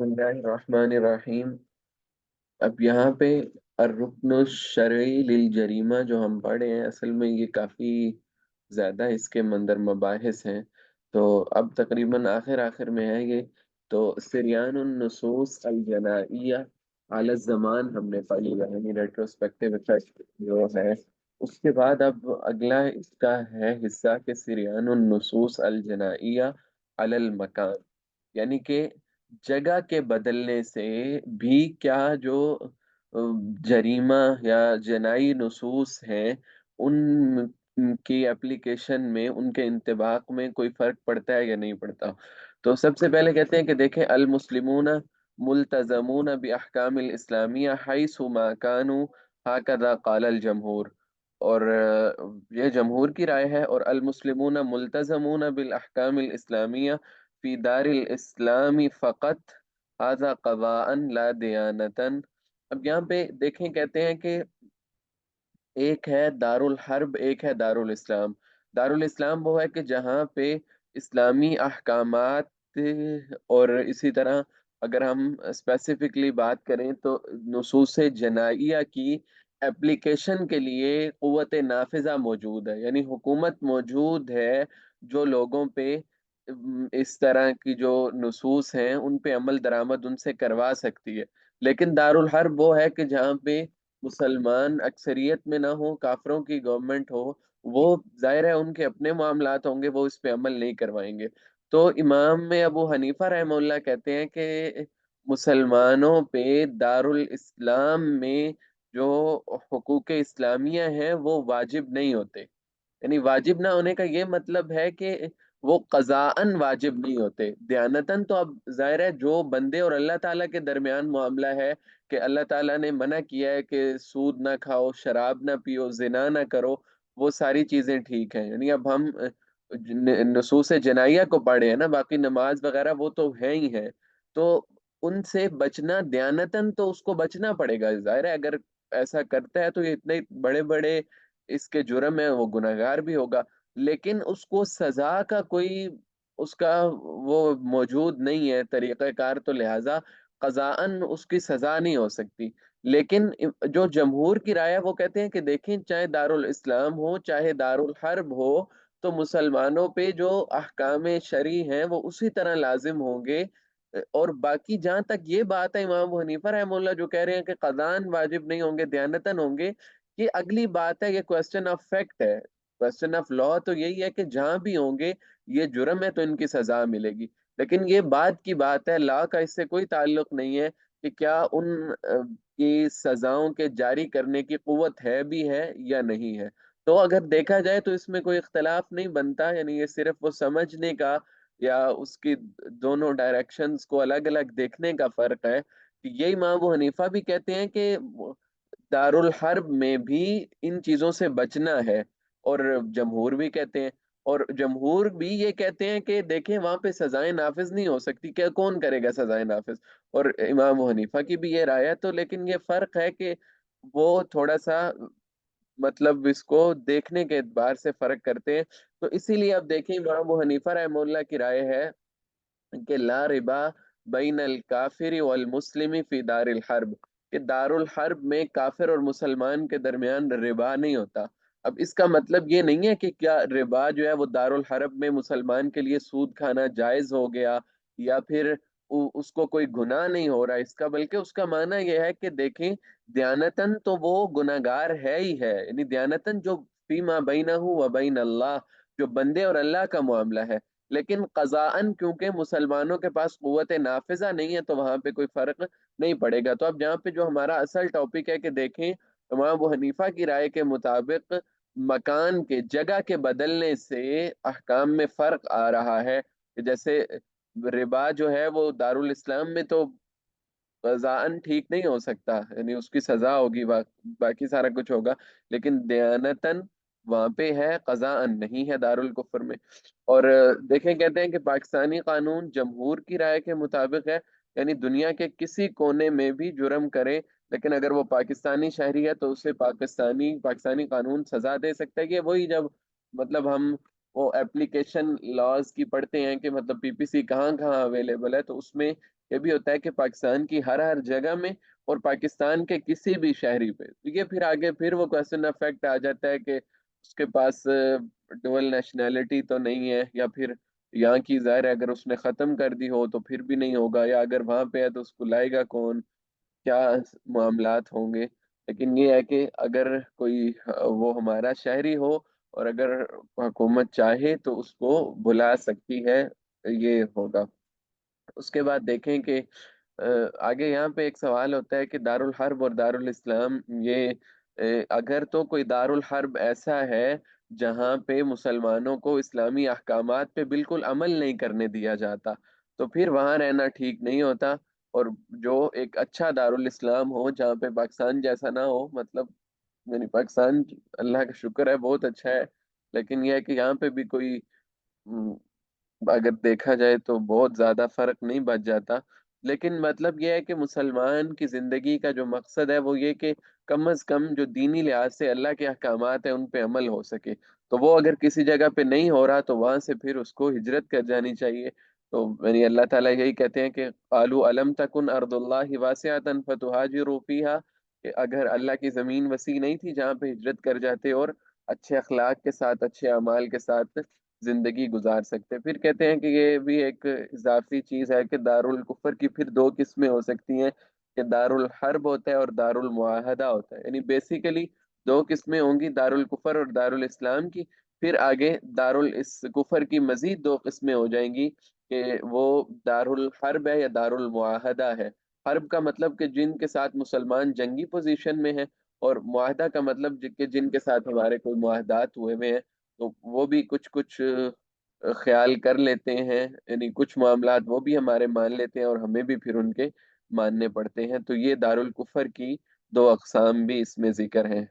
بسم اللہ الرحمن الرحیم۔ اب یہاں پہ الرکن الشرعی للجریمہ جو ہم پڑھے ہیں، اصل میں یہ کافی زیادہ اس کے اندر مباحث ہیں، تو اب تقریباً آخر آخر میں ہے یہ۔ تو سریان النصوص الجنائیہ علی الزمان ہم نے پڑھ لیا، یعنی ریٹروسپیکٹیو افیکٹ جو ہے۔ اس کے بعد اب اگلا اس کا ہے حصہ کہ سریان النصوص الجنائیہ علی المکان، یعنی کہ جگہ کے بدلنے سے بھی کیا جو جریمہ یا جنائی نصوص ہیں ان کی اپلیکیشن میں، ان کے انطباق میں کوئی فرق پڑتا ہے یا نہیں پڑتا۔ تو سب سے پہلے کہتے ہیں کہ دیکھیں، المسلمون ملتزمون باحکام الاسلامیہ حیث ما کانوا ہکذا قال الجمہور، اور یہ جمہور کی رائے ہے۔ اور المسلمون ملتزمون بالاحکام الاسلامیہ فی دار الاسلام فقط هذا قضاء لا دیانتا۔ اب یہاں پہ دیکھیں، کہتے ہیں کہ ایک ہے دار الحرب، ایک ہے دار الاسلام۔ دار الاسلام وہ ہے کہ جہاں پہ اسلامی احکامات، اور اسی طرح اگر ہم اسپیسیفکلی بات کریں تو نصوص جنائیہ کی اپلیکیشن کے لیے قوت نافذہ موجود ہے، یعنی حکومت موجود ہے جو لوگوں پہ اس طرح کی جو نصوص ہیں ان پہ عمل درآمد ان سے کروا سکتی ہے۔ لیکن دار الحرب وہ ہے کہ جہاں پہ مسلمان اکثریت میں نہ ہو، کافروں کی گورنمنٹ ہو، وہ ظاہر ہے ان کے اپنے معاملات ہوں گے، وہ اس پہ عمل نہیں کروائیں گے۔ تو امام ابو حنیفہ رحمہ اللہ کہتے ہیں کہ مسلمانوں پہ دار الاسلام میں جو حقوق اسلامیہ ہیں وہ واجب نہیں ہوتے، یعنی واجب نہ ہونے کا یہ مطلب ہے کہ وہ قضاءً واجب نہیں ہوتے، دیانتاً تو اب ظاہر ہے جو بندے اور اللہ تعالیٰ کے درمیان معاملہ ہے کہ اللہ تعالیٰ نے منع کیا ہے کہ سود نہ کھاؤ، شراب نہ پیو، زنا نہ کرو، وہ ساری چیزیں ٹھیک ہیں۔ یعنی اب ہم نصوص جنائیہ کو پڑھے ہیں نا، باقی نماز وغیرہ وہ تو ہے ہی ہیں، تو ان سے بچنا دیانتاً تو اس کو بچنا پڑے گا، ظاہر ہے اگر ایسا کرتا ہے تو یہ اتنے بڑے بڑے اس کے جرم ہے، وہ گناہگار بھی ہوگا، لیکن اس کو سزا کا کوئی اس کا وہ موجود نہیں ہے طریقہ کار، تو لہذا قضاءً اس کی سزا نہیں ہو سکتی۔ لیکن جو جمہور کی رائے ہے وہ کہتے ہیں کہ دیکھیں، چاہے دار الاسلام ہو چاہے دار الحرب ہو، تو مسلمانوں پہ جو احکام شرعی ہیں وہ اسی طرح لازم ہوں گے۔ اور باقی جہاں تک یہ بات ہے امام ابو حنیفہ رحمہ اللہ جو کہہ رہے ہیں کہ قضاءً واجب نہیں ہوں گے، دیانتاً ہوں گے، یہ اگلی بات ہے، یہ کوسچن آف فیکٹ ہے، کوسچن آف لا تو یہی ہے کہ جہاں بھی ہوں گے یہ جرم ہے تو ان کی سزا ملے گی۔ لیکن یہ بات کی بات ہے، لا کا اس سے کوئی تعلق نہیں ہے کہ کیا ان کی سزاؤں کے جاری کرنے کی قوت ہے بھی ہے یا نہیں ہے۔ تو اگر دیکھا جائے تو اس میں کوئی اختلاف نہیں بنتا، یعنی یہ صرف وہ سمجھنے کا یا اس کی دونوں ڈائریکشنز کو الگ الگ دیکھنے کا فرق ہے۔ یہ امام ابو حنیفہ بھی کہتے ہیں کہ دار الحرب میں بھی ان چیزوں سے بچنا ہے، اور جمہور بھی کہتے ہیں، اور جمہور بھی یہ کہتے ہیں کہ دیکھیں وہاں پہ سزائیں نافذ نہیں ہو سکتی، کیا کون کرے گا سزائیں نافذ، اور امام ابو حنیفہ کی بھی یہ رائے ہے۔ تو لیکن یہ فرق ہے کہ وہ تھوڑا سا مطلب اس کو دیکھنے کے اعتبار سے فرق کرتے ہیں۔ تو اسی لیے اب دیکھیں، امام ابو حنیفہ رحمہ اللہ کی رائے ہے کہ لا ربا بین الکافر والمسلم فی دار الحرب، کہ دار الحرب میں کافر اور مسلمان کے درمیان ربا نہیں ہوتا۔ اب اس کا مطلب یہ نہیں ہے کہ کیا ربا جو ہے وہ دار الحرب میں مسلمان کے لیے سود کھانا جائز ہو گیا، یا پھر اس کو کوئی گناہ نہیں ہو رہا اس کا، بلکہ اس کا معنی یہ ہے کہ دیکھیں، دیانتاً تو وہ گناہگار ہے ہی ہے، یعنی دیانتاً جو فیما بینہ و بین اللہ، جو بندے اور اللہ کا معاملہ ہے، لیکن قضاءً کیونکہ مسلمانوں کے پاس قوت نافذہ نہیں ہے تو وہاں پہ کوئی فرق نہیں پڑے گا۔ تو اب جہاں پہ جو ہمارا اصل ٹاپک ہے کہ دیکھیں، امام ابو حنیفہ کی رائے کے مطابق مکان کے، جگہ کے بدلنے سے احکام میں فرق آ رہا ہے، کہ جیسے ربا جو ہے وہ دارالاسلام میں تو قضاءً ٹھیک نہیں ہو سکتا، یعنی اس کی سزا ہوگی، باقی سارا کچھ ہوگا، لیکن دیانتاً وہاں پہ ہے، قضاءً نہیں ہے دارالکفر میں۔ اور دیکھیں، کہتے ہیں کہ پاکستانی قانون جمہور کی رائے کے مطابق ہے، یعنی دنیا کے کسی کونے میں بھی جرم کرے، لیکن اگر وہ پاکستانی شہری ہے تو اسے پاکستانی قانون سزا دے سکتا ہے، کہ وہی جب مطلب ہم وہ اپلیکیشن لاز کی پڑھتے ہیں کہ مطلب پی پی سی کہاں کہاں اویلیبل ہے، تو اس میں یہ بھی ہوتا ہے کہ پاکستان کی ہر ہر جگہ میں اور پاکستان کے کسی بھی شہری پہ، تو یہ پھر آگے پھر وہ کوشچن افیکٹ آ جاتا ہے کہ اس کے پاس ڈوئل نیشنلٹی تو نہیں ہے، یا پھر یہاں کی ظاہر ہے اگر اس نے ختم کر دی ہو تو پھر بھی نہیں ہوگا، یا اگر وہاں پہ ہے تو اس کو لائے گا کون، کیا معاملات ہوں گے۔ لیکن یہ ہے کہ اگر کوئی وہ ہمارا شہری ہو اور اگر حکومت چاہے تو اس کو بلا سکتی ہے، یہ ہوگا۔ اس کے بعد دیکھیں کہ آ، آگے یہاں پہ ایک سوال ہوتا ہے کہ دارالحرب اور دارالاسلام، یہ اگر تو کوئی دارالحرب ایسا ہے جہاں پہ مسلمانوں کو اسلامی احکامات پہ بالکل عمل نہیں کرنے دیا جاتا، تو پھر وہاں رہنا ٹھیک نہیں ہوتا۔ اور جو ایک اچھا دارالاسلام ہو جہاں پہ پاکستان جیسا نہ ہو، مطلب یعنی پاکستان اللہ کا شکر ہے بہت اچھا ہے، لیکن یہ ہے کہ یہاں پہ بھی کوئی اگر دیکھا جائے تو بہت زیادہ فرق نہیں بچ جاتا۔ لیکن مطلب یہ ہے کہ مسلمان کی زندگی کا جو مقصد ہے وہ یہ کہ کم از کم جو دینی لحاظ سے اللہ کے احکامات ہیں ان پہ عمل ہو سکے، تو وہ اگر کسی جگہ پہ نہیں ہو رہا تو وہاں سے پھر اس کو ہجرت کر جانی چاہیے۔ تو یعنی اللہ تعالیٰ یہی کہتے ہیں کہ قالوا الم تکن ارض اللہ واسعۃ فتہاجروا فیہا، کہ اگر اللہ کی زمین وسیع نہیں تھی جہاں پہ ہجرت کر جاتے اور اچھے اخلاق کے ساتھ اچھے اعمال کے ساتھ زندگی گزار سکتے۔ پھر کہتے ہیں کہ یہ بھی ایک اضافی چیز ہے کہ دارالکفر کی پھر دو قسمیں ہو سکتی ہیں، کہ دارالحرب ہوتا ہے اور دارالمعاہدہ ہوتا ہے، یعنی بیسیکلی دو قسمیں ہوں گی، دارالکفر اور دارالاسلام کی۔ پھر آگے دارالکفر کی مزید دو قسمیں ہو جائیں گی، کہ وہ دارالحرب ہے یا دارالمعاہدہ ہے۔ حرب کا مطلب کہ جن کے ساتھ مسلمان جنگی پوزیشن میں ہیں، اور معاہدہ کا مطلب کہ جن کے ساتھ ہمارے کوئی معاہدات ہوئے ہوئے ہیں، تو وہ بھی کچھ کچھ خیال کر لیتے ہیں، یعنی کچھ معاملات وہ بھی ہمارے مان لیتے ہیں اور ہمیں بھی پھر ان کے ماننے پڑتے ہیں۔ تو یہ دارالکفر کی دو اقسام بھی اس میں ذکر ہیں۔